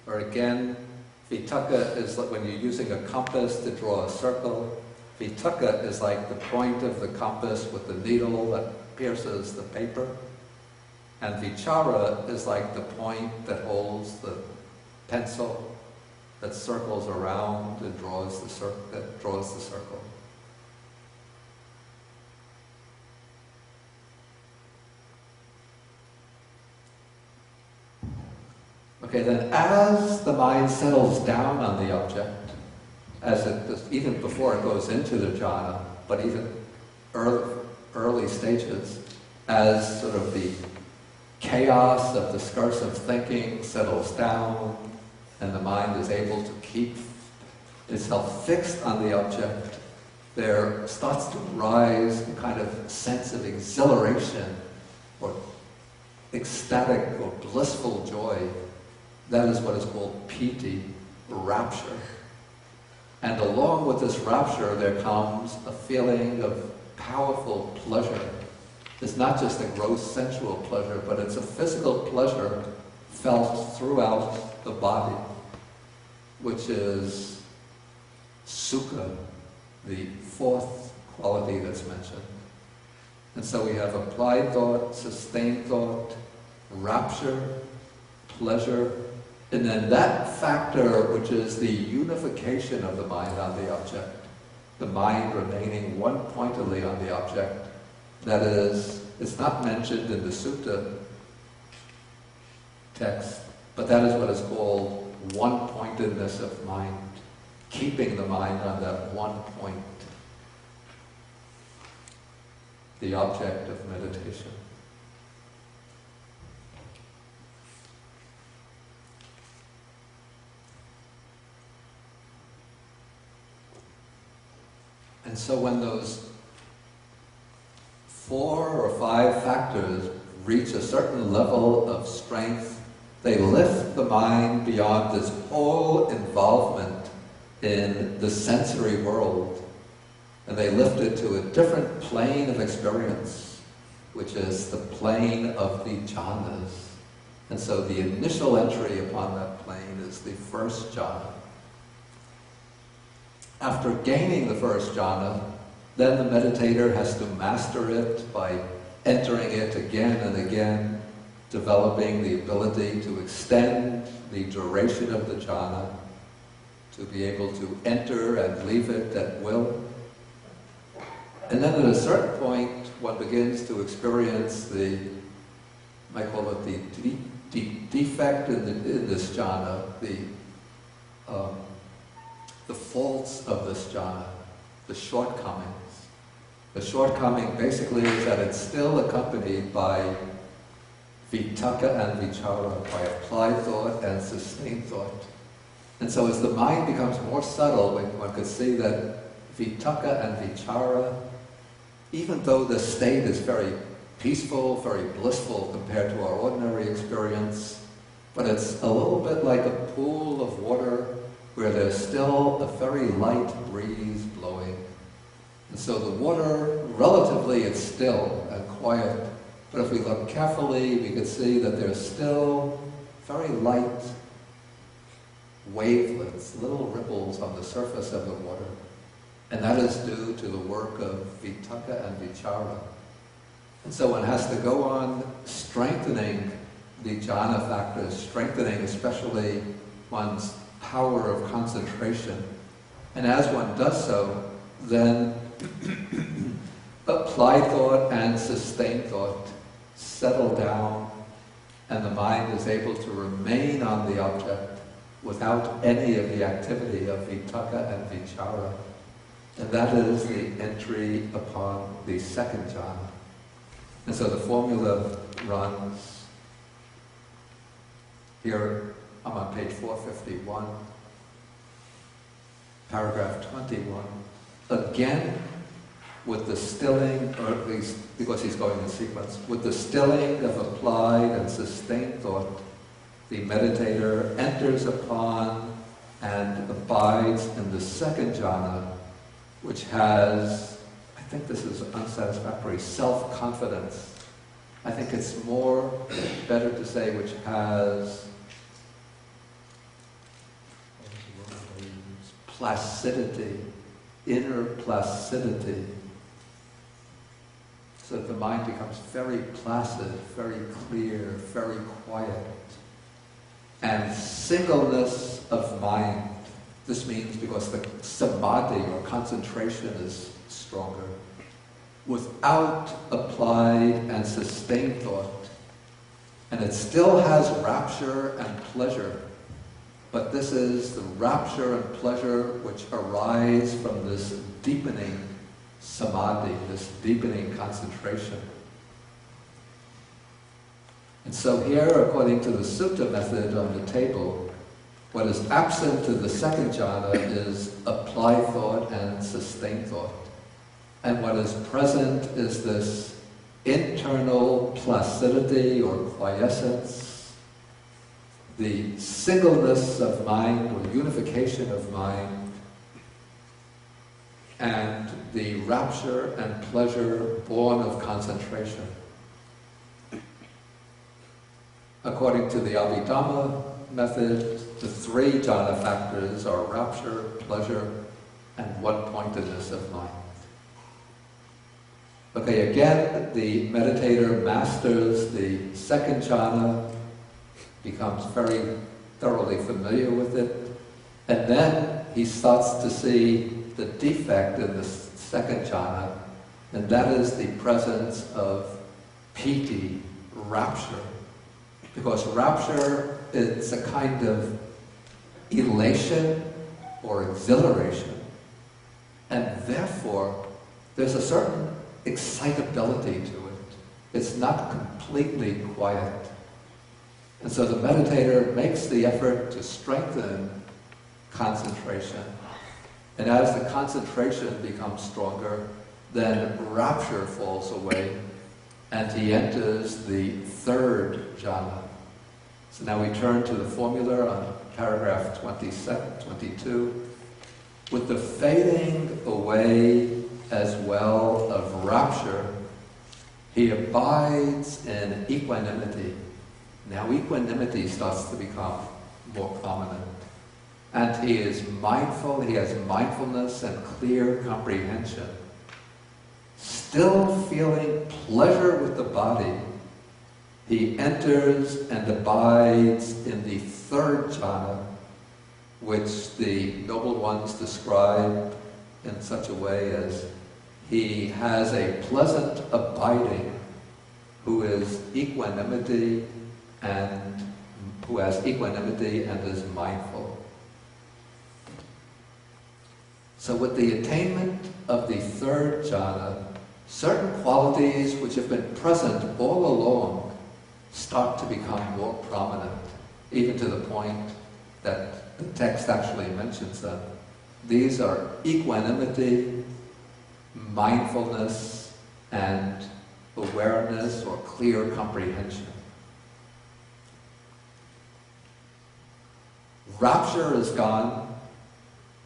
Or again, vitakka is like when you're using a compass to draw a circle. Vitakka is like the point of the compass with the needle that pierces the paper. And vichara is like the point that holds the pencil that circles around and draws the circle. Okay, then as the mind settles down on the object, as it, even before it goes into the jhana, but even early stages, as sort of the chaos of discursive thinking settles down and the mind is able to keep itself fixed on the object, there starts to rise a kind of sense of exhilaration or ecstatic or blissful joy. That is what is called piti, rapture. And along with this rapture, there comes a feeling of powerful pleasure. It's not just a gross sensual pleasure, but it's a physical pleasure felt throughout the body, which is sukha, the fourth quality that's mentioned. And so we have applied thought, sustained thought, rapture, pleasure, and then that factor, which is the unification of the mind on the object, the mind remaining one-pointedly on the object. That is, it's not mentioned in the Sutta text, but that is what is called one-pointedness of mind, keeping the mind on that one point, the object of meditation. And so when those 4 or 5 factors reach a certain level of strength, they lift the mind beyond this whole involvement in the sensory world, and they lift it to a different plane of experience, which is the plane of the jhanas. And so the initial entry upon that plane is the first jhana. After gaining the first jhana, then the meditator has to master it by entering it again and again, developing the ability to extend the duration of the jhana, to be able to enter and leave it at will. And then at a certain point, one begins to experience the, you might call it the defect in this jhana, the faults of this jhana, the shortcomings. The shortcoming basically is that it's still accompanied by vitakka and vichara, by applied thought and sustained thought. And so as the mind becomes more subtle, one could see that vitakka and vichara, even though the state is very peaceful, very blissful compared to our ordinary experience, but it's a little bit like a pool of water where there's still a very light breeze blowing. And so the water, relatively, it's still and quiet, but if we look carefully, we can see that there's still very light wavelets, little ripples on the surface of the water. And that is due to the work of vitakka and vichara. And so one has to go on strengthening the jhana factors, strengthening especially one's power of concentration. And as one does so, then applied thought and sustained thought settle down, and the mind is able to remain on the object without any of the activity of vitakka and vichara. And that is the entry upon the second jhana. And so the formula runs, here I'm on page 451, paragraph 21. Again, with the stilling, or at least because he's going in sequence, with the stilling of applied and sustained thought, the meditator enters upon and abides in the second jhana, which has, I think this is unsatisfactory, self-confidence. I think it's better to say which has placidity, inner placidity. So that the mind becomes very placid, very clear, very quiet. And singleness of mind. This means because the samadhi or concentration is stronger. Without applied and sustained thought. And it still has rapture and pleasure. But this is the rapture and pleasure which arise from this deepening samadhi, this deepening concentration. And so here, according to the Sutta method on the table, what is absent to the second jhana is applied thought and sustained thought. And what is present is this internal placidity or quiescence, the singleness of mind or unification of mind, and the rapture and pleasure born of concentration. According to the Abhidhamma method, the three jhana factors are rapture, pleasure, and one-pointedness of mind. Okay, again, the meditator masters the second jhana, becomes very thoroughly familiar with it, and then he starts to see the defect in the second jhana, and that is the presence of piti, rapture. Because rapture is a kind of elation or exhilaration, and therefore there's a certain excitability to it. It's not completely quiet. And so the meditator makes the effort to strengthen concentration. And as the concentration becomes stronger, then rapture falls away, and he enters the third jhana. So now we turn to the formula on paragraph 22. With the fading away as well of rapture, he abides in equanimity. Now equanimity starts to become more prominent. And he is mindful, he has mindfulness and clear comprehension. Still feeling pleasure with the body, he enters and abides in the third jhana, which the noble ones describe in such a way as he has a pleasant abiding, who is equanimity and who has equanimity and is mindful. So with the attainment of the third jhana, certain qualities which have been present all along start to become more prominent, even to the point that the text actually mentions them. These are equanimity, mindfulness, and awareness or clear comprehension. Rapture is gone,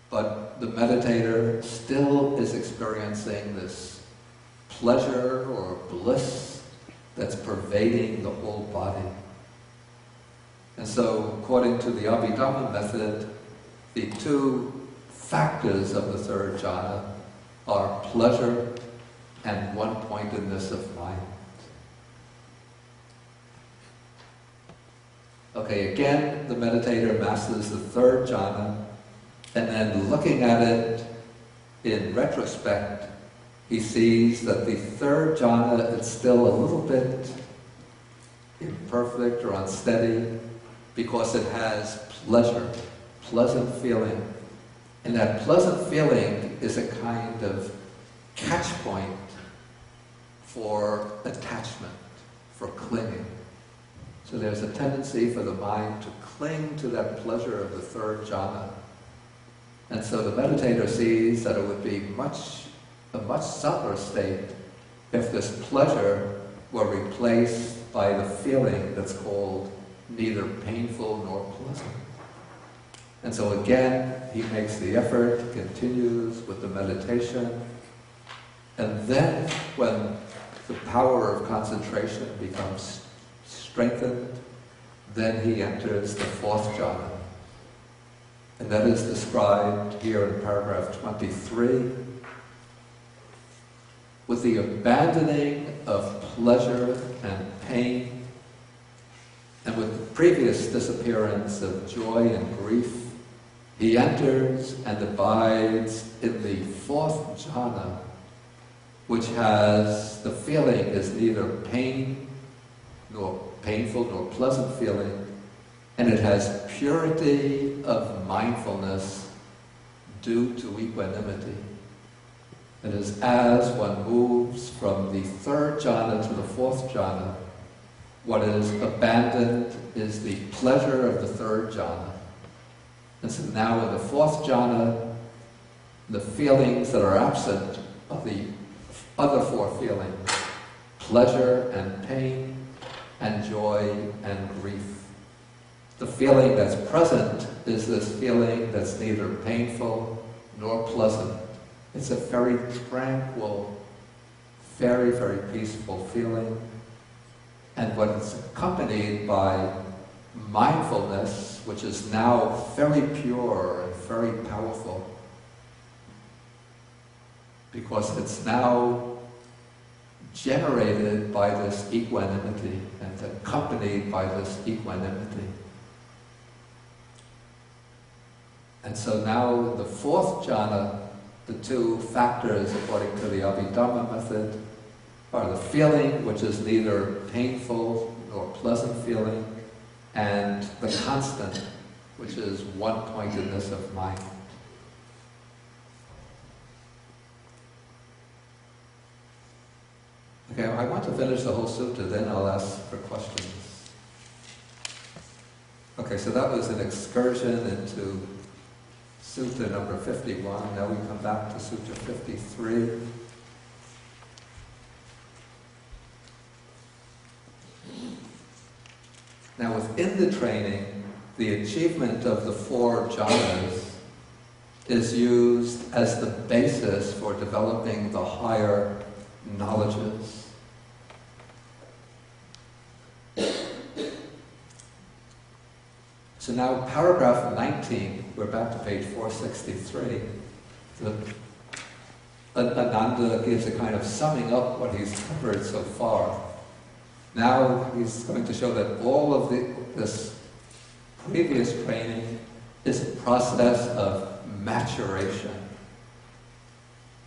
but the meditator still is experiencing this pleasure or bliss that's pervading the whole body. And so, according to the Abhidhamma method, the two factors of the third jhana are pleasure and one-pointedness of mind. Okay, again, the meditator masters the third jhana, and then looking at it in retrospect, he sees that the third jhana is still a little bit imperfect or unsteady because it has pleasure, pleasant feeling. And that pleasant feeling is a kind of catch point for attachment, for clinging. So there's a tendency for the mind to cling to that pleasure of the third jhana. And so the meditator sees that it would be a much subtler state if this pleasure were replaced by the feeling that's called neither painful nor pleasant. And so again, he makes the effort, continues with the meditation, and then when the power of concentration becomes strengthened, then he enters the fourth jhana. And that is described here in paragraph 23 with the abandoning of pleasure and pain, and with the previous disappearance of joy and grief. He enters and abides in the fourth jhana, which has the feeling is neither pain nor painful nor pleasant feeling, and it has purity of mindfulness due to equanimity. It is as one moves from the third jhana to the fourth jhana, what is abandoned is the pleasure of the third jhana. And so now in the fourth jhana, the feelings that are absent of the other four feelings, pleasure and pain and joy and grief. The feeling that's present is this feeling that's neither painful nor pleasant. It's a very tranquil, very, very peaceful feeling. And when it's accompanied by mindfulness, which is now very pure and very powerful, because it's now generated by this equanimity and accompanied by this equanimity. And so now the fourth jhana, the two factors according to the Abhidhamma method, are the feeling, which is neither painful nor pleasant feeling, and the constant, which is one-pointedness of mind. Okay, I want to finish the whole sutta, then I'll ask for questions. Okay, so that was an excursion into Sutta number 51. Now we come back to Sutta 53. Now within the training, the achievement of the four jhanas is used as the basis for developing the higher knowledges. So now paragraph 19, we're back to page 463. Ananda gives a kind of summing up what he's covered so far. Now he's going to show that all of this previous training is a process of maturation.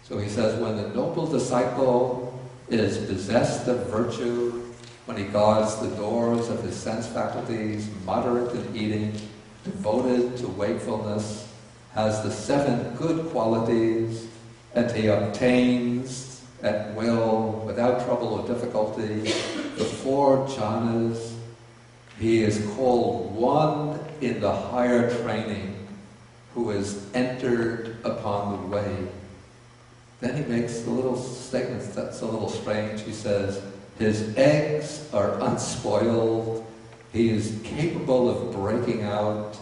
So he says, when the noble disciple is possessed of virtue, when he guards the doors of his sense faculties, moderate in eating, devoted to wakefulness, has the 7 good qualities, and he obtains at will, without trouble or difficulty, the 4 jhanas, he is called one in the higher training who is entered upon the way. Then he makes a little statement that's a little strange. He says, his eggs are unspoiled, he is capable of breaking out,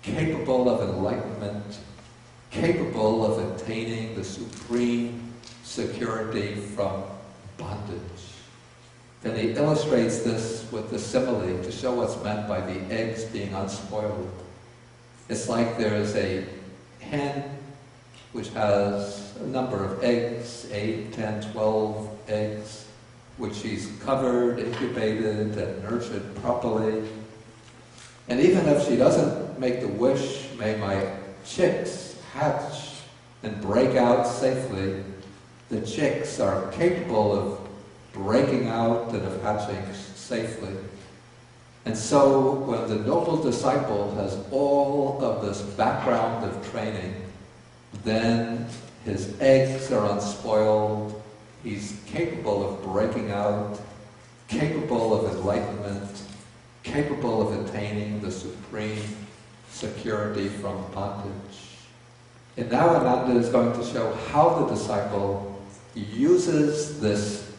capable of enlightenment, capable of attaining the supreme security from bondage. Then he illustrates this with the simile to show what's meant by the eggs being unspoiled. It's like there's a hen which has a number of eggs, 8, 10, 12 eggs, which she's covered, incubated, and nurtured properly. And even if she doesn't make the wish, may my chicks hatch and break out safely, the chicks are capable of breaking out and of hatching safely. And so when the noble disciple has all of this background of training, then his eggs are unspoiled, he's capable of breaking out, capable of enlightenment, capable of attaining the supreme security from bondage. And now Ananda is going to show how the disciple uses this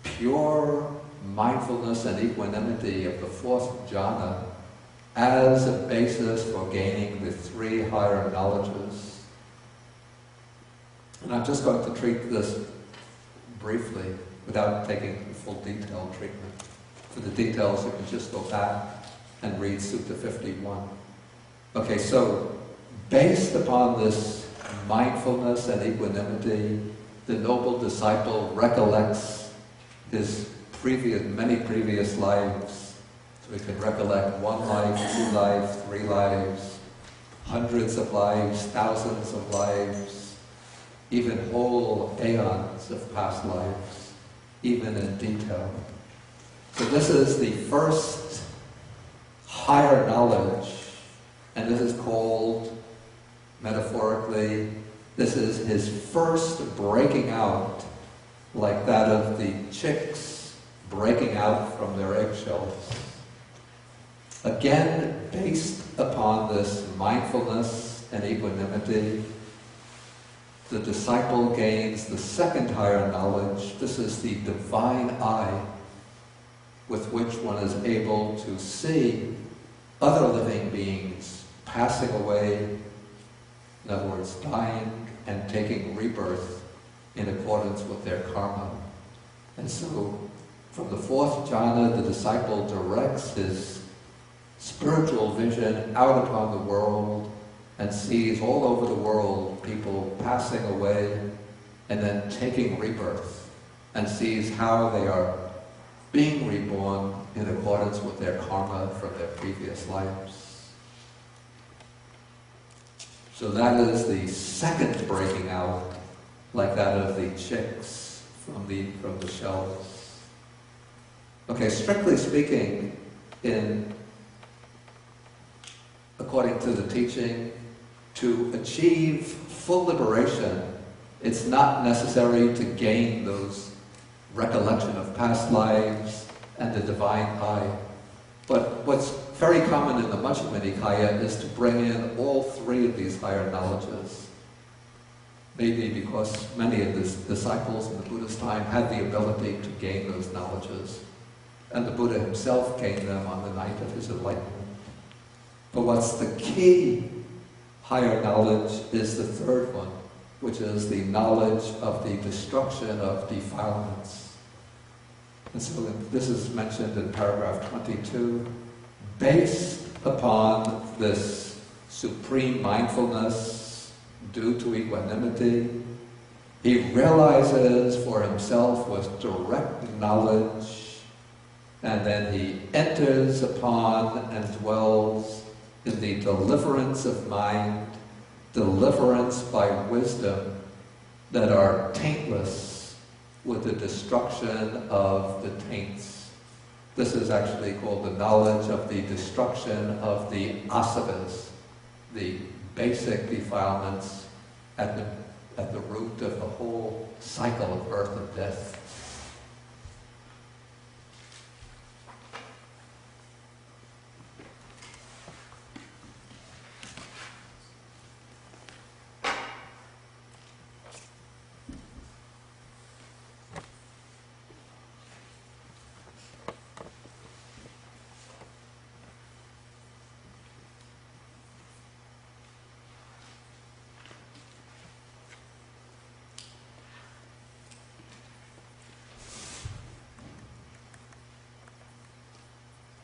pure mindfulness and equanimity of the 4th jhana as a basis for gaining the 3 higher knowledges. And I'm just going to treat this briefly without taking the full detailed treatment. For the details, you can just go back and read Sutta 51. Okay, so based upon this mindfulness and equanimity, the noble disciple recollects his many previous lives. So he can recollect 1 life, 2 lives, 3 lives, hundreds of lives, thousands of lives, even whole aeons of past lives, even in detail. So this is the first higher knowledge, and this is called, metaphorically, this is his first breaking out, like that of the chicks breaking out from their eggshells. Again, based upon this mindfulness and equanimity, the disciple gains the second higher knowledge. This is the divine eye, with which one is able to see other living beings passing away, in other words, dying and taking rebirth in accordance with their karma. And so, from the 4th jhana, the disciple directs his spiritual vision out upon the world and sees all over the world people passing away and then taking rebirth, and sees how they are being reborn in accordance with their karma from their previous lives. So that is the second breaking out, like that of the chicks from the shells. Okay, strictly speaking, according to the teaching, to achieve full liberation, it's not necessary to gain those recollection of past lives and the divine eye. But what's very common in the Majjhima Nikaya is to bring in all 3 of these higher knowledges. Maybe because many of the disciples in the Buddha's time had the ability to gain those knowledges. And the Buddha himself gained them on the night of his enlightenment. But what's the key higher knowledge is the 3rd one, which is the knowledge of the destruction of defilements. And so this is mentioned in paragraph 22. Based upon this supreme mindfulness due to equanimity, he realizes for himself with direct knowledge, and then he enters upon and dwells in the deliverance of mind, deliverance by wisdom, that are taintless with the destruction of the taints. This is actually called the knowledge of the destruction of the asavas, the basic defilements at the root of the whole cycle of birth and death.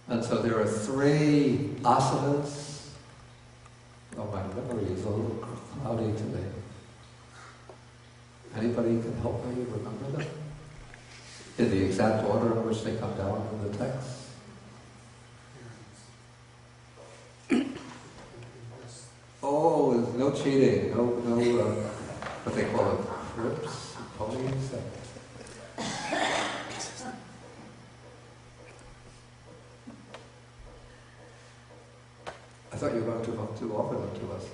And so there are 3 asanas. Oh, my memory is a little cloudy today. Anybody can help me remember them? In the exact order in which they come down in the text? Oh, there's no cheating, no, what they call it, crips, ponies. I thought you were going to offer them to us.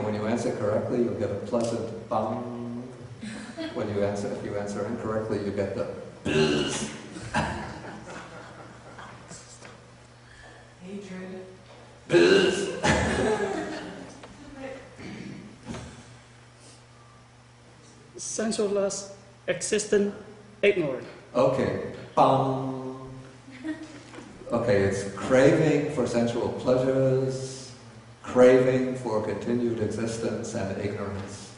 When you answer correctly, you'll get a pleasant bang. If you answer incorrectly, you get the buzz. Hatred. Buzz. Sensualness, existent, ignorant. Okay, bang. Okay, it's craving for sensual pleasures, craving for continued existence, and ignorance.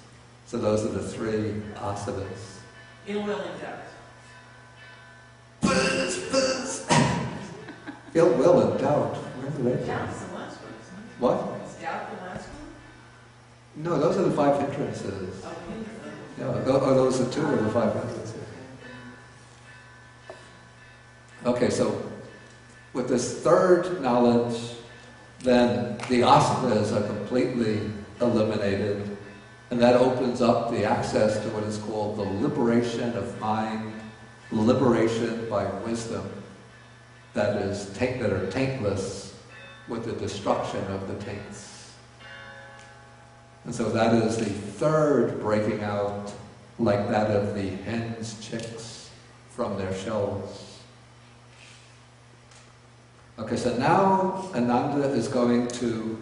So those are the 3 asavas. Ill will and doubt. Buzz, buzz. Ill will and doubt. Where do they come? Doubt's the last one, isn't it? What? Is doubt the last one? No, those are the 5 hindrances. Oh, hindrance. Yeah, those are 2 of the 5 hindrances. Okay, so with this third knowledge, then the asanas are completely eliminated, and that opens up the access to what is called the liberation of mind, liberation by wisdom, that are taintless with the destruction of the taints. And so that is the third breaking out, like that of the hen's chicks from their shells. Okay, so now Ananda is going to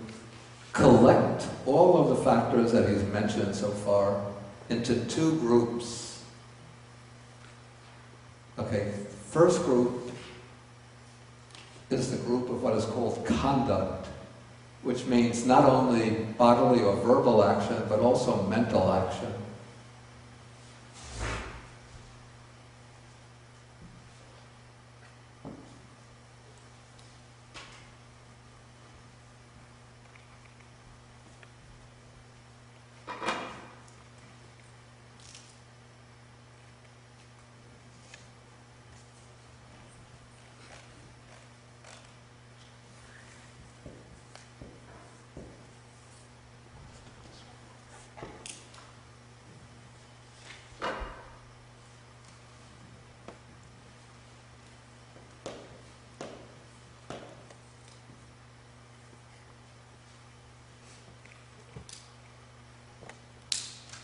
collect all of the factors that he's mentioned so far into 2 groups. Okay, first group is the group of what is called conduct, which means not only bodily or verbal action, but also mental action.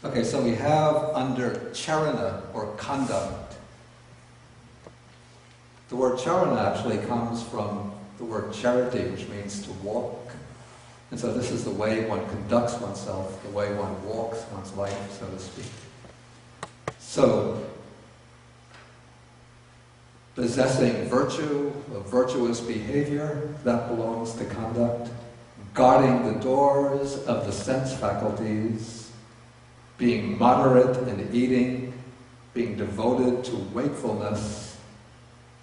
Okay, so we have under charana, or conduct. The word charana actually comes from the word charity, which means to walk. And so this is the way one conducts oneself, the way one walks one's life, so to speak. So, possessing virtue, a virtuous behavior, that belongs to conduct. Guarding the doors of the sense faculties, being moderate in eating, being devoted to wakefulness,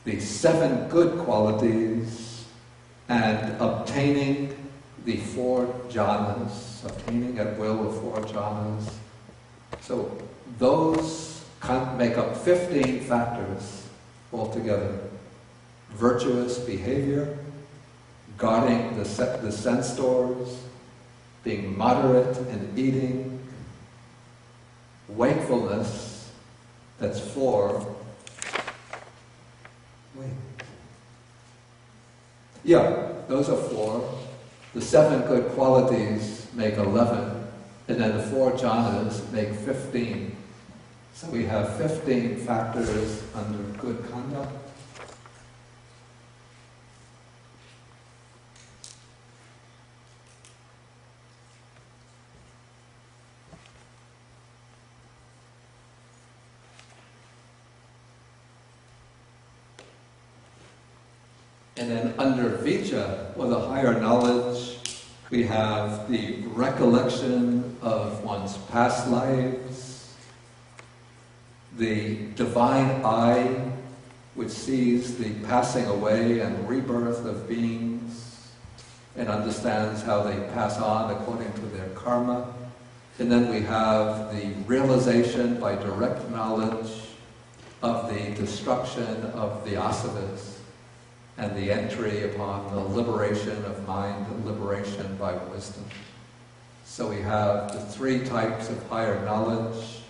the 7 good qualities, and obtaining the 4 jhanas, obtaining at will the 4 jhanas. So those make up 15 factors altogether. Virtuous behavior, guarding the sense doors, being moderate in eating, wakefulness, that's 4. Yeah, those are 4. The 7 good qualities make 11, and then the 4 jhanas make 15. So we have 15 factors under good conduct. And then under Vijja, or the higher knowledge, we have the recollection of one's past lives, the divine eye, which sees the passing away and rebirth of beings and understands how they pass on according to their karma. And then we have the realization by direct knowledge of the destruction of the asanas, and the entry upon the liberation of mind and liberation by wisdom. So we have the 3 types of higher knowledge,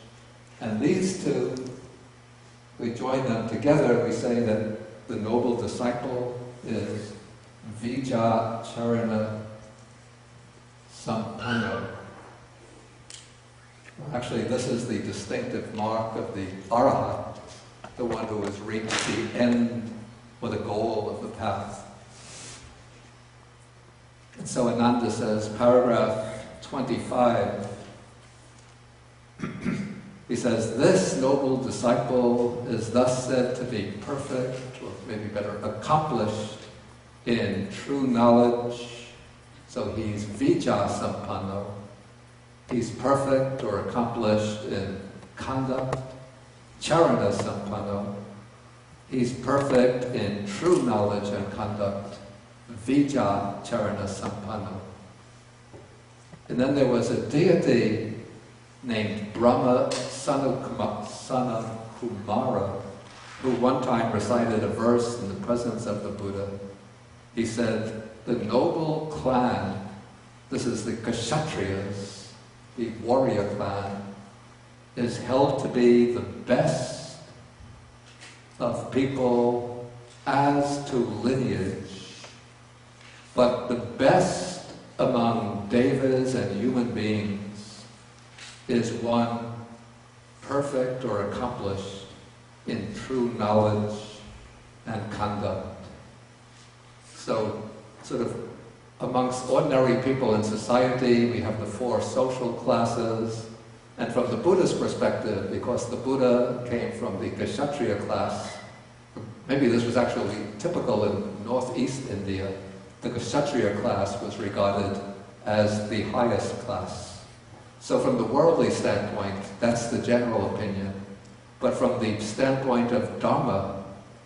and these 2, we join them together, we say that the noble disciple is Vijja Charana Sampanno. Actually, this is the distinctive mark of the Arahat, the one who has reached the end or the goal of the path. And so Ananda says, paragraph 25, he says, this noble disciple is thus said to be perfect, or maybe better, accomplished in true knowledge. So he's Vijja Sampanno. He's perfect or accomplished in conduct. Charana Sampanno. He's perfect in true knowledge and conduct, vijja charana sampanna. And then there was a deity named Brahma, son of Kumara, who one time recited a verse in the presence of the Buddha. He said, the noble clan, this is the Kshatriyas, the warrior clan, is held to be the best of people as to lineage, but the best among devas and human beings is one perfect or accomplished in true knowledge and conduct. So, sort of amongst ordinary people in society, we have the four social classes, and from the Buddhist perspective, because the Buddha came from the Kshatriya class, maybe this was actually typical in northeast India, the Kshatriya class was regarded as the highest class. So from the worldly standpoint, that's the general opinion. But from the standpoint of Dharma,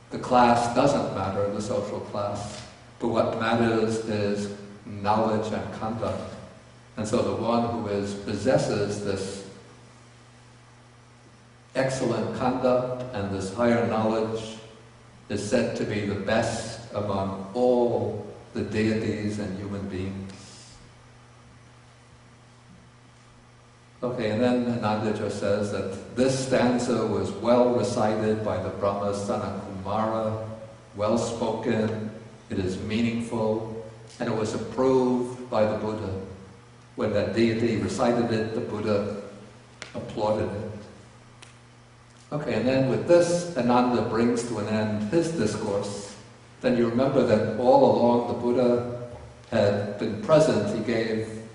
the class doesn't matter, the social class. But what matters is knowledge and conduct. And so the one who possesses this excellent conduct and this higher knowledge is said to be the best among all the deities and human beings. Okay, and then Anandaja says that this stanza was well recited by the Brahma Sana Kumara, well spoken, it is meaningful, and it was approved by the Buddha. When that deity recited it, the Buddha applauded it. Okay, and then with this, Ananda brings to an end his discourse. Then you remember that all along the Buddha had been present.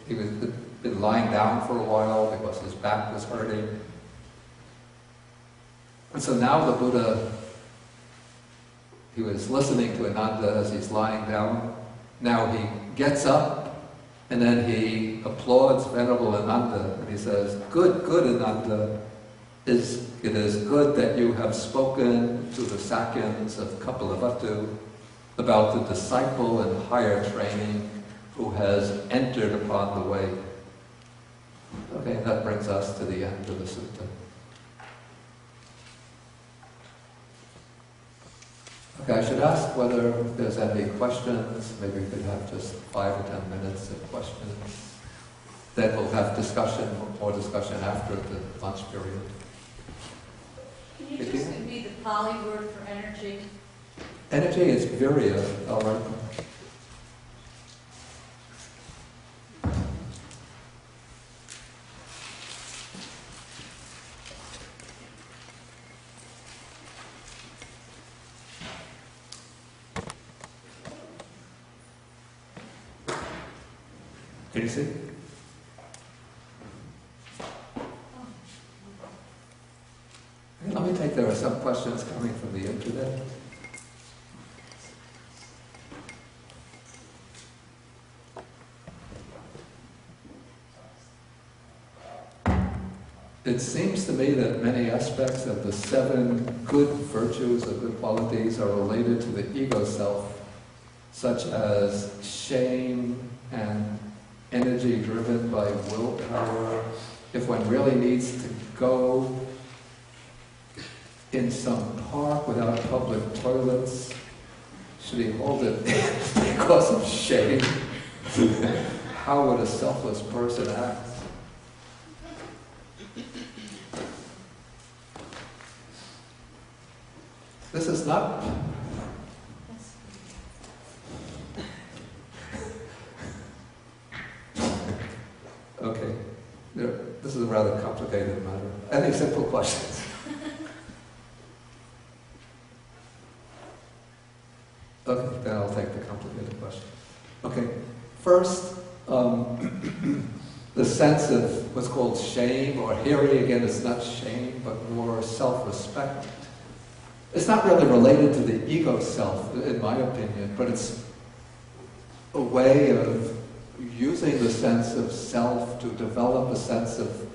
He was been lying down for a while because his back was hurting. And so now the Buddha, he was listening to Ananda as he's lying down. Now he gets up and then he applauds Venerable Ananda and he says, good, Ananda. It is good that you have spoken to the Sakyans of Kapilavatthu about the disciple in higher training who has entered upon the way. Okay, and that brings us to the end of the sutta. Okay, I should ask whether there's any questions. Maybe we could have just 5 or 10 minutes of questions. Then we'll have more discussion after the lunch period. Can you just give me the Pali word for energy? Energy is virya, all right. Can you see? Let me take, there are some questions coming from the internet. It seems to me that many aspects of the 7 good virtues or good qualities are related to the ego self, such as shame and energy driven by willpower. If one really needs to go in some park without public toilets, should he hold it because of shame? How would a selfless person act? This is not... Okay, this is a rather complicated matter. Any simple questions? Okay, then I'll take the complicated question. Okay, first, the sense of what's called shame, or here again, it's not shame, but more self-respect. It's not really related to the ego self, in my opinion, but it's a way of using the sense of self to develop a sense of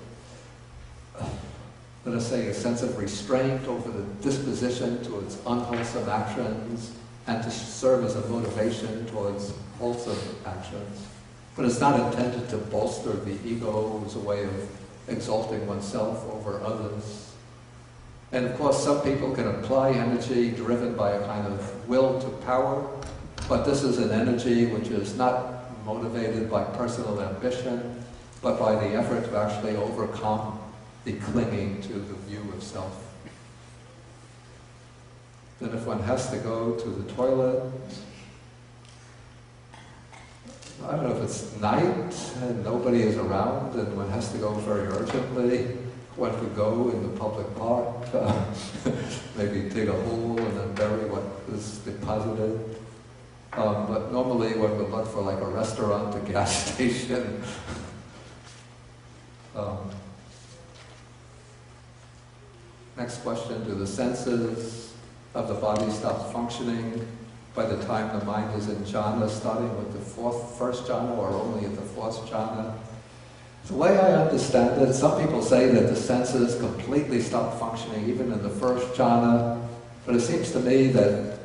let us say, a sense of restraint over the disposition towards unwholesome actions and to serve as a motivation towards wholesome actions. But it's not intended to bolster the ego as a way of exalting oneself over others. And of course, some people can apply energy driven by a kind of will to power, but this is an energy which is not motivated by personal ambition, but by the effort to actually overcome the clinging to the view of self. Then if one has to go to the toilet, I don't know if it's night and nobody is around and one has to go very urgently, one could go in the public park, maybe dig a hole and then bury what is deposited. But normally one would look for like a restaurant, a gas station. Next question, do the senses of the body stop functioning by the time the mind is in jhana, starting with the first jhana or only at the fourth jhana? The way I understand it, some people say that the senses completely stop functioning even in the first jhana, but it seems to me that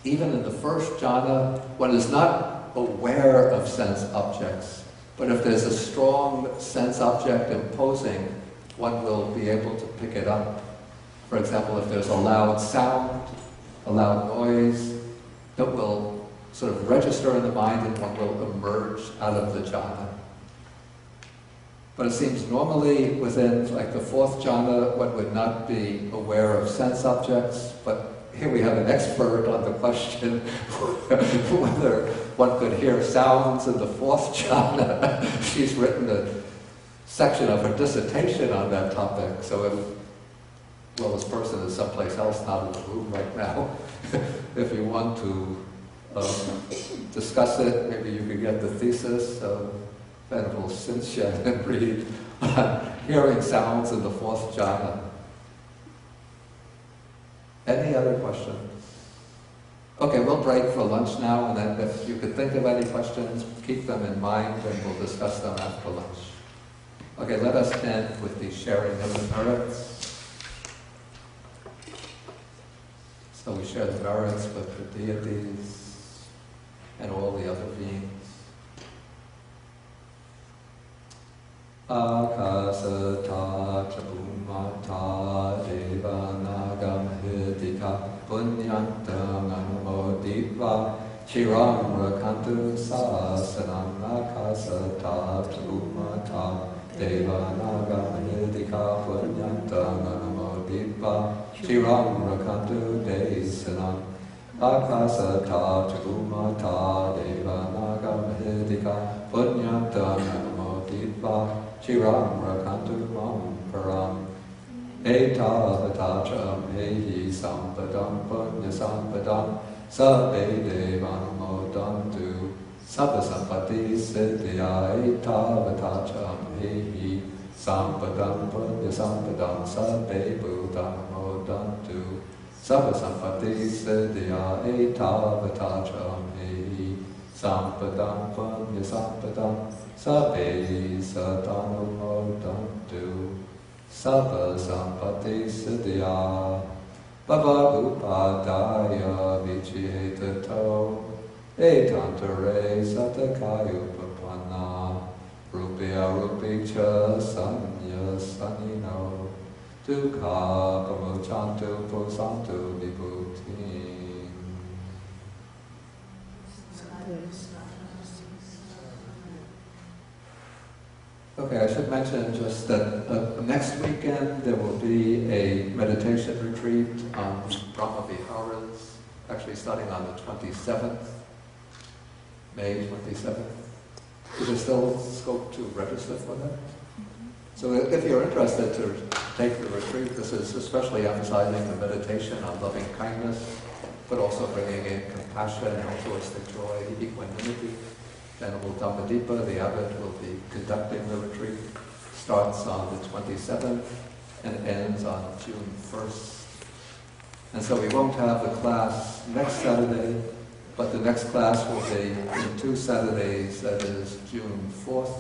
even in the first jhana, one is not aware of sense objects, but if there's a strong sense object imposing, one will be able to pick it up. For example, if there's a loud sound, a loud noise, that will sort of register in the mind and one will emerge out of the jhana. But it seems normally within like the fourth jhana, one would not be aware of sense objects, but here we have an expert on the question whether one could hear sounds in the fourth jhana. She's written a section of her dissertation on that topic, so well, this person is someplace else, not in the room right now. If you want to discuss it, maybe you could get the thesis of Venerable Cynthia and read on hearing sounds in the fourth jhana. Any other questions? Okay, we'll break for lunch now, and then if you could think of any questions, keep them in mind, and we'll discuss them after lunch. Okay, let us end with the sharing of the merits. So we share the merits with the deities and all the other beings. Akasata Chabumata Devanagam Hidika Punyantam Anumoditva Chiram Rakantu Sasanam Akasata Chabumata Devanagam Hidika Punyantam Anumoditva Chiram Rakantu Desanam Akasata Chagumata Devanagam Hidika Punyantam Anumoditva Chiram Rakantu Mam Param Etavatacha Mehi Sampadam Punya Sampadam Sabbe Devanumodantu Sabba Sampati Siddhya Etavatacha Mehi Sampadam Punya Sampadam Sabbe Buddhanumodantu Sabba Sampati Siddhya Etavatacha Mehi Sampadam Punya Sampadam Sabbe Satanumodantu Sabba Sampati Siddhya Baba Upadaya Vichihetato Etantare Satakayupapanna Rupya Rupicha Sanya Sanino Dukha Pamochantu Posantu Vibhuti. Okay, I should mention just that next weekend there will be a meditation retreat on Brahma Viharas, actually starting on the 27th, May 27th. Is there still scope to register for that? So if you're interested to take the retreat, this is especially emphasizing the meditation on loving kindness, but also bringing in compassion, altruistic joy, equanimity. Venerable Dhammadipa, the abbot, will be conducting the retreat. Starts on the 27th and ends on June 1st. And so we won't have the class next Saturday, but the next class will be in 2 Saturdays, that is June 4th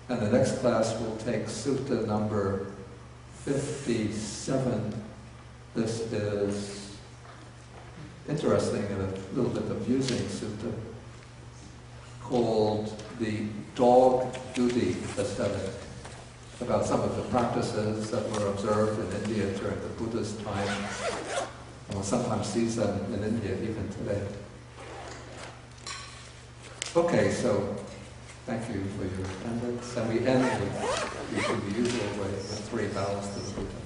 And the next class will take Sutta number 57. This is interesting and a little bit amusing sutta called the dog duty aesthetic, about some of the practices that were observed in India during the Buddha's time. And one sometimes sees them in India even today. Okay, so thank you for your attendance. And we end with the usual way, with 3 bows to the Buddha.